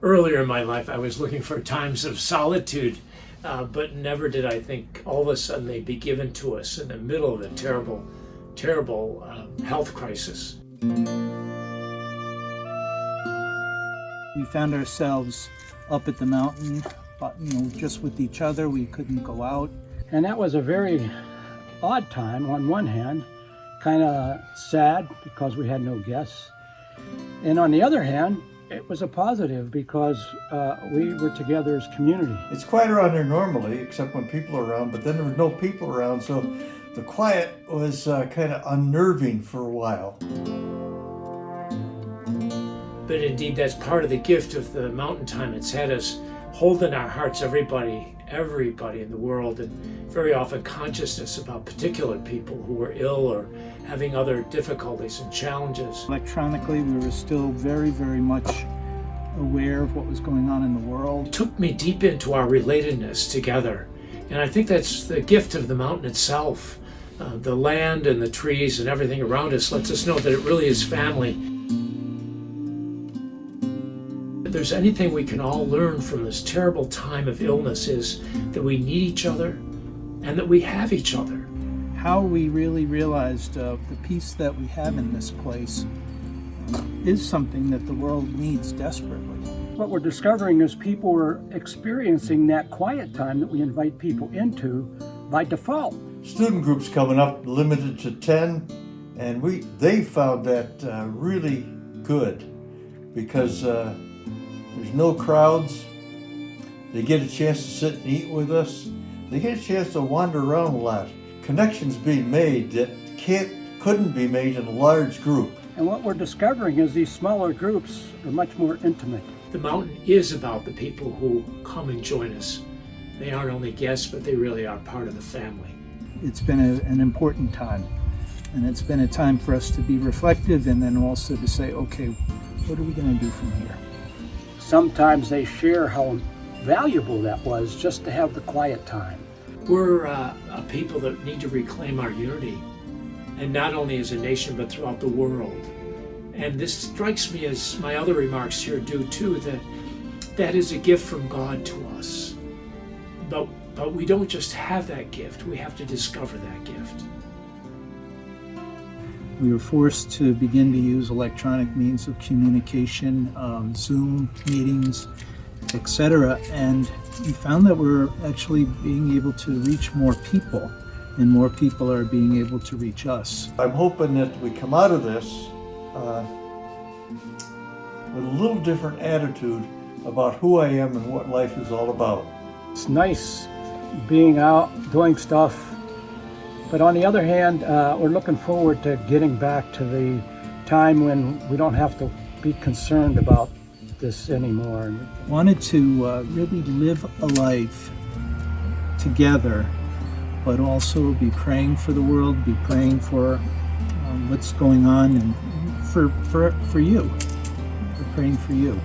Earlier in my life, I was looking for times of solitude, but never did I think all of a sudden they'd be given to us in the middle of a terrible, terrible health crisis. We found ourselves up at the mountain, but, just with each other. We couldn't go out. And that was a very odd time on one hand, kind of sad because we had no guests. And on the other hand, it was a positive because we were together as community. It's quiet around here normally, except when people are around, but then there was no people around, so the quiet was kind of unnerving for a while. But indeed, that's part of the gift of the mountain time. It's had us hold in our hearts everybody in the world, and very often consciousness about particular people who were ill or having other difficulties and challenges. Electronically, we were still very, very much aware of what was going on in the world. It took me deep into our relatedness together, and I think that's the gift of the mountain itself. The land and the trees and everything around us lets us know that it really is family. If there's anything we can all learn from this terrible time of illness is that we need each other and that we have each other. How we really realized the peace that we have in this place is something that the world needs desperately. What we're discovering is people are experiencing that quiet time that we invite people into by default. Student groups coming up, limited to 10, and they found that really good because there's no crowds. They get a chance to sit and eat with us. They get a chance to wander around a lot. Connections being made that couldn't be made in a large group. And what we're discovering is these smaller groups are much more intimate. The mountain is about the people who come and join us. They aren't only guests, but they really are part of the family. It's been an important time, and it's been a time for us to be reflective and then also to say, okay, what are we going to do from here? Sometimes they share how valuable that was just to have the quiet time. We're a people that need to reclaim our unity, and not only as a nation, but throughout the world. And this strikes me, as my other remarks here do too, that is a gift from God to us. But we don't just have that gift, we have to discover that gift. We were forced to begin to use electronic means of communication, Zoom meetings, etc. And we found that we're actually being able to reach more people, and more people are being able to reach us. I'm hoping that we come out of this with a little different attitude about who I am and what life is all about. It's nice being out, doing stuff, but on the other hand, we're looking forward to getting back to the time when we don't have to be concerned about this anymore. Wanted to really live a life together, but also be praying for the world, be praying for what's going on, and for you. We're praying for you.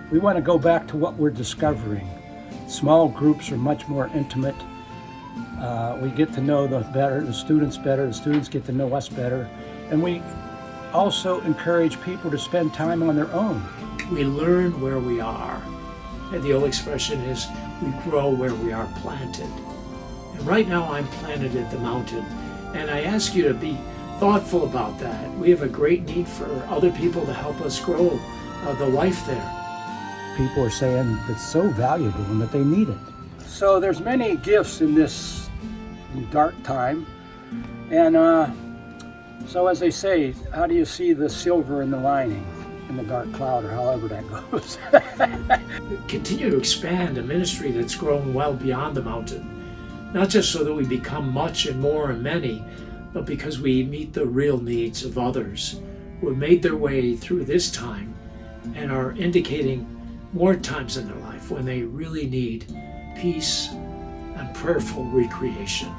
We want to go back to what we're discovering. Small groups are much more intimate. We get to know the students better, the students get to know us better, and we also encourage people to spend time on their own. We learn where we are, and the old expression is, we grow where we are planted. And right now I'm planted at the mountain, and I ask you to be thoughtful about that. We have a great need for other people to help us grow the life there. People are saying it's so valuable and that they need it. So there's many gifts in this dark time, and so as they say, how do you see the silver in the lining in the dark cloud, or however that goes? Continue to expand a ministry that's grown well beyond the mountain, not just so that we become much and more and many, but because we meet the real needs of others who have made their way through this time and are indicating more times in their life when they really need peace and prayerful recreation.